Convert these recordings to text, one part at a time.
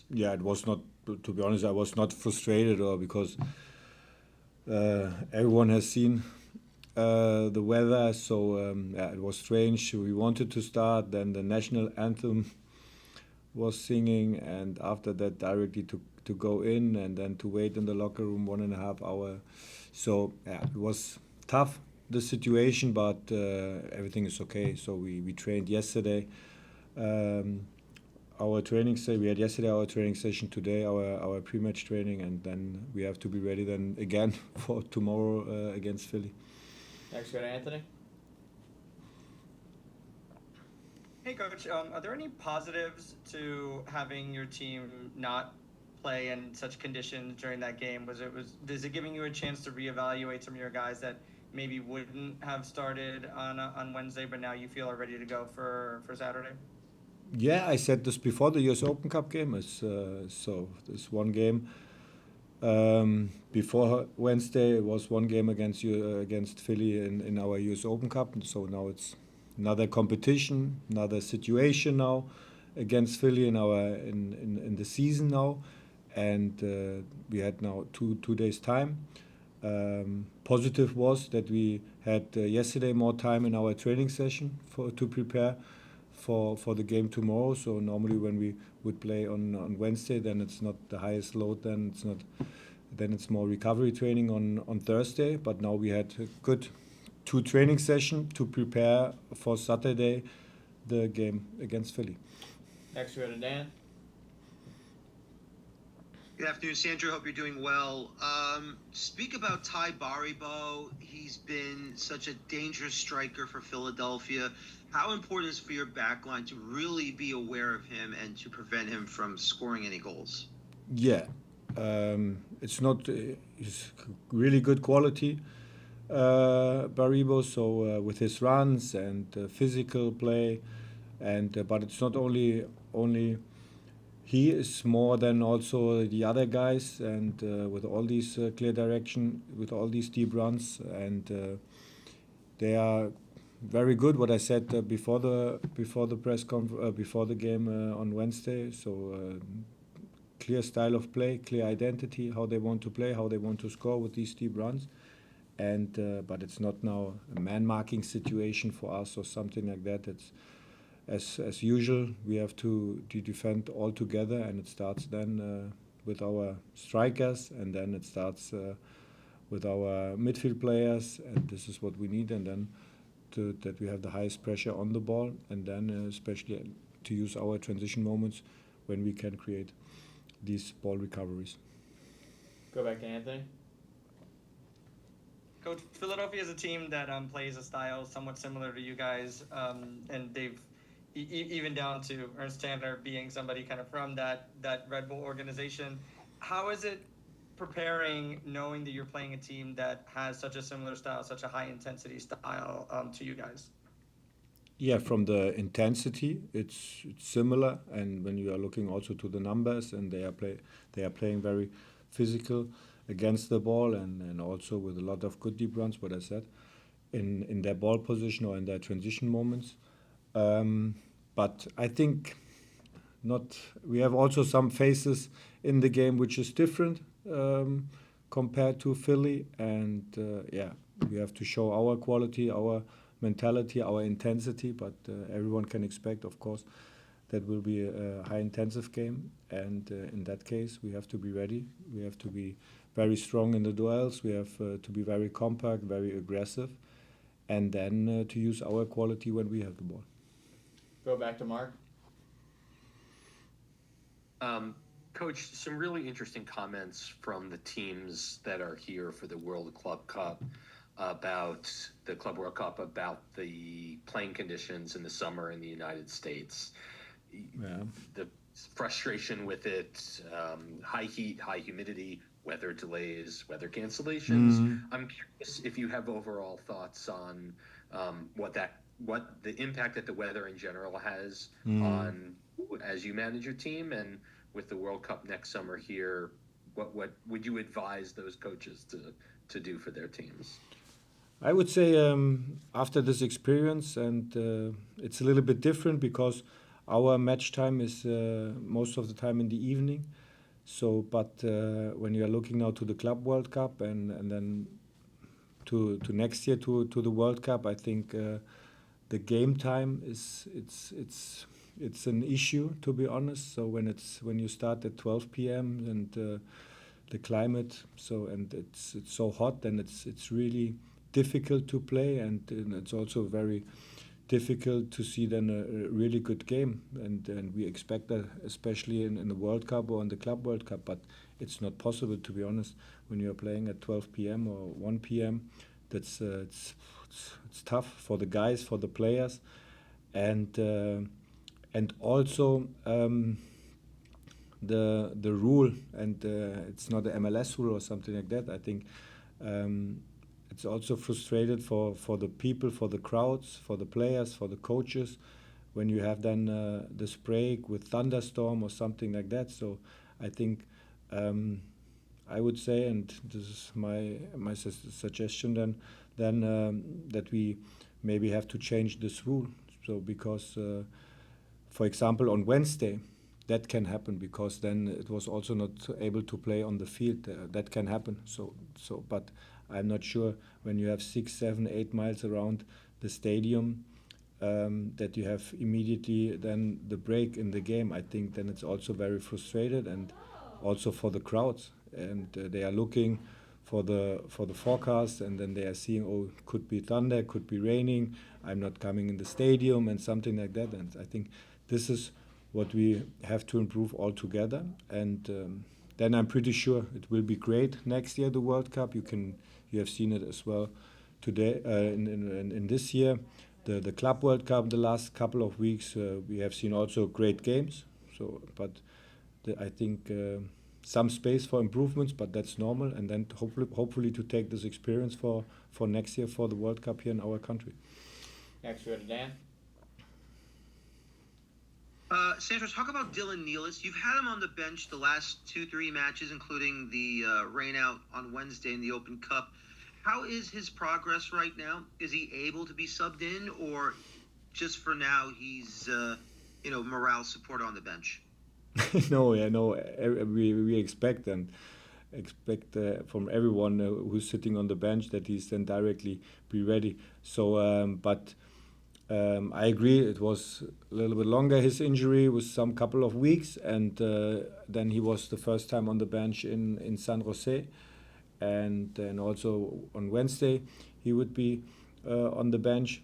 Yeah, it was not. To be honest, I was not frustrated or because everyone has seen the weather. So yeah, it was strange. We wanted to start, then the national anthem was singing, and after that, directly to go in and then to wait in the locker room 1.5 hour. So yeah, it was tough the situation, but everything is okay. So we trained yesterday. Um, our training we had yesterday our training session, today our pre-match training, and then we have to be ready then again for tomorrow against Philly. Next, go to Anthony. Hey, Coach, are there any positives to having your team not play in such conditions during that game? Is it giving you a chance to reevaluate some of your guys that maybe wouldn't have started on Wednesday, but now you feel are ready to go for Saturday? Yeah, I said this before the US Open Cup game. So this one game before Wednesday, it was one game against Philly in our US Open Cup. So now it's another competition, another situation now against Philly in the season now, and we had now two days time. Positive was that we had yesterday more time in our training session to prepare for the game tomorrow. So normally when we would play on Wednesday, then it's not the highest load. Then it's more recovery training on Thursday. But now we had a good 2 training sessions to prepare for Saturday, the game against Philly. Next, go to Dan. Good afternoon, Sandro. Hope you're doing well. Speak about Ty Baribo. He's been such a dangerous striker for Philadelphia. How important is it for your backline to really be aware of him and to prevent him from scoring any goals? Yeah, it's not it's really good quality, Baribo. So with his runs and physical play, and but it's not only he is more than also the other guys, and with all these clear direction, with all these deep runs, and they are very good. What I said before the before the game on Wednesday. So clear style of play, clear identity, how they want to play, how they want to score with these deep runs, and but it's not now a man marking situation for us or something like that. It's as usual, we have to defend all together, and it starts then with our strikers, and then it starts with our midfield players, and this is what we need, and then that we have the highest pressure on the ball, and then especially to use our transition moments when we can create these ball recoveries. Go back to Anthony. Coach, Philadelphia is a team that plays a style somewhat similar to you guys, and they've even down to Ernst Tanner being somebody kind of from that Red Bull organization. How is it preparing, knowing that you're playing a team that has such a similar style, such a high intensity style to you guys? Yeah, from the intensity, it's similar, and when you are looking also to the numbers, and they are playing very physical against the ball, and also with a lot of good deep runs. What I said in their ball position or in their transition moments. But I think not. We have also some phases in the game which is different compared to Philly, and yeah, we have to show our quality, our mentality, our intensity. But everyone can expect, of course, that will be a high intensive game, and in that case, we have to be ready. We have to be very strong in the duels. We have to be very compact, very aggressive, and then to use our quality when we have the ball. Go back to Mark. Coach, some really interesting comments from the teams that are here for the World Club Cup about the Club World Cup, about the playing conditions in the summer in the United States. Yeah. The frustration with it, high heat, high humidity, weather delays, weather cancellations. I'm curious if you have overall thoughts on what the impact that the weather in general has on as you manage your team, and with the World Cup next summer here, what would you advise those coaches to do for their teams? I would say after this experience, and it's a little bit different because our match time is most of the time in the evening. So, but when you are looking now to the Club World Cup and then to next year to the World Cup, I think the game time it's an issue, to be honest. So when you start at 12 p.m. and the climate, and it's so hot, then it's really difficult to play, and it's also very difficult to see then a really good game, and we expect that especially in the World Cup or in the Club World Cup, but it's not possible, to be honest, when you're playing at 12 p.m. or 1 p.m. That's it's tough for the guys, for the players, and also the rule, and it's not an MLS rule or something like that. I think it's also frustrated for the people, for the crowds, for the players, for the coaches, when you have then this break with thunderstorm or something like that. So I think I would say, and this is my suggestion, then that we maybe have to change this rule. So because, for example, on Wednesday, that can happen, because then it was also not able to play on the field. That can happen. So, but I'm not sure when you have 6, 7, 8 miles around the stadium that you have immediately then the break in the game. I think then it's also very frustrated, and also for the crowds, and they are looking for the forecast, and then they are seeing, oh, could be thunder, could be raining, I'm not coming in the stadium, and something like that. And I think this is what we have to improve altogether, and then I'm pretty sure it will be great next year, the World Cup. You have seen it as well today in this year, the Club World Cup. The last couple of weeks we have seen also great games. So, but I think some space for improvements, but that's normal. And then hopefully to take this experience for next year for the World Cup here in our country. Next we go to Dan. Sandro, talk about Dylan Nealis. You've had him on the bench the last 2-3 matches, including the rain out on Wednesday in the Open Cup. How is his progress right now? Is he able to be subbed in, or just for now he's morale support on the bench? No, we expect from everyone who's sitting on the bench that he's then directly be ready. So, but I agree, it was a little bit longer, his injury was some couple of weeks, and then he was the first time on the bench in San Jose, and then also on Wednesday he would be on the bench.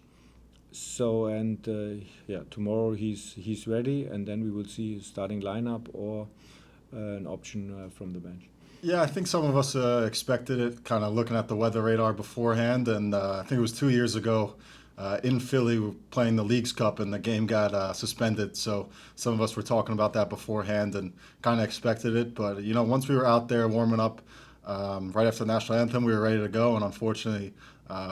So, and tomorrow he's ready, and then we will see his starting lineup or an option from the bench. Yeah, I think some of us expected it, kind of looking at the weather radar beforehand, and I think it was 2 years ago in Philly, we were playing the Leagues Cup, and the game got suspended. So some of us were talking about that beforehand and kind of expected it. But, once we were out there warming up right after the national anthem, we were ready to go. And unfortunately,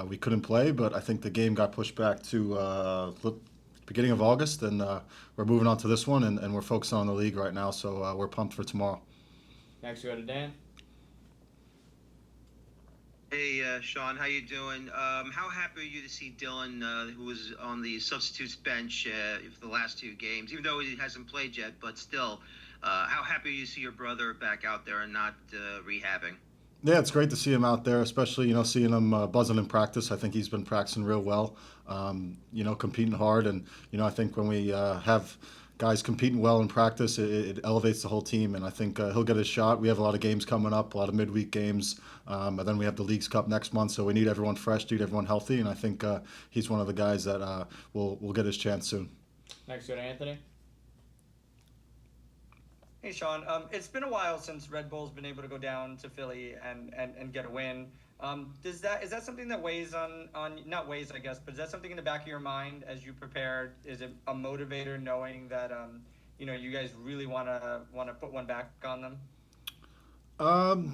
we couldn't play. But I think the game got pushed back to beginning of August. And we're moving on to this one, and we're focusing on the league right now. So we're pumped for tomorrow. Next we go to Dan. Hey, Sean, how you doing? How happy are you to see Dylan, who was on the substitutes bench for the last 2 games, even though he hasn't played yet, but still, how happy are you to see your brother back out there and not rehabbing? Yeah, it's great to see him out there, especially, seeing him buzzing in practice. I think he's been practicing real well, competing hard. And, I think when we have guys competing well in practice, it elevates the whole team, and I think he'll get his shot. We have a lot of games coming up, a lot of midweek games, and then we have the Leagues Cup next month, so we need everyone fresh, need everyone healthy, and I think he's one of the guys that will get his chance soon. Next we go to Anthony. Hey, Sean. It's been a while since Red Bull's been able to go down to Philly and get a win. Is that something that weighs on not weighs, I guess, but is that something in the back of your mind as you prepared? Is it a motivator knowing that you guys really want to put one back on them?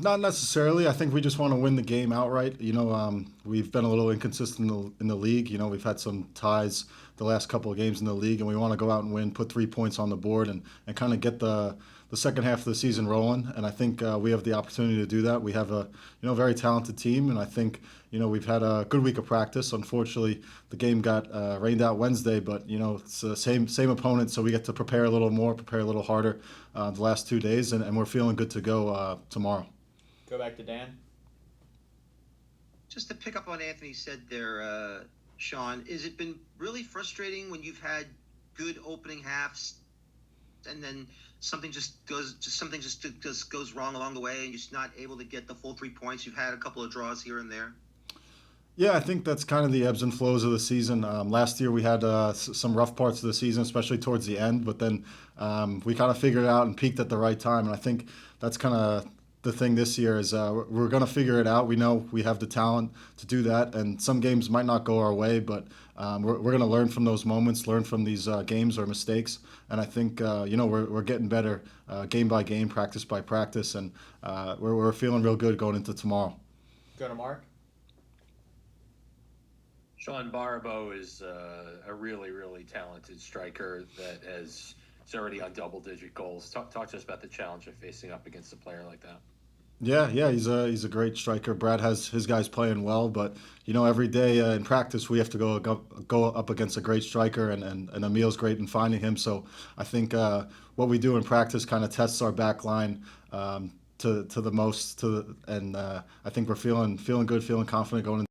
Not necessarily. I think we just want to win the game outright. We've been a little inconsistent in the league. We've had some ties the last couple of games in the league, and we want to go out and win, put 3 points on the board, and kind of get the second half of the season rolling. And I think we have the opportunity to do that. We have a very talented team, and I think we've had a good week of practice. Unfortunately, the game got rained out Wednesday, but it's the same opponent, so we get to prepare a little more, prepare a little harder the last 2 days, and we're feeling good to go tomorrow. Go back to Dan. Just to pick up on Anthony said there, Sean, has it been really frustrating when you've had good opening halves and then something just goes wrong along the way and you're just not able to get the full 3 points? You've had a couple of draws here and there. Yeah, I think that's kind of the ebbs and flows of the season. Last year we had some rough parts of the season, especially towards the end, but then we kind of figured it out and peaked at the right time. And I think that's kind of the thing this year is we're going to figure it out. We know we have the talent to do that, and some games might not go our way, but we're going to learn from those moments, learn from these games or mistakes. And I think we're getting better game by game, practice by practice, and we're feeling real good going into tomorrow. Go to Mark. Sean, Baribeau is a really, really talented striker that is already on double-digit goals. Talk to us about the challenge of facing up against a player like that. Yeah, he's a great striker. Brad has his guys playing well, but every day in practice we have to go up against a great striker, and Emil's great in finding him. So I think what we do in practice kind of tests our back line to the most. And I think we're feeling good, feeling confident going into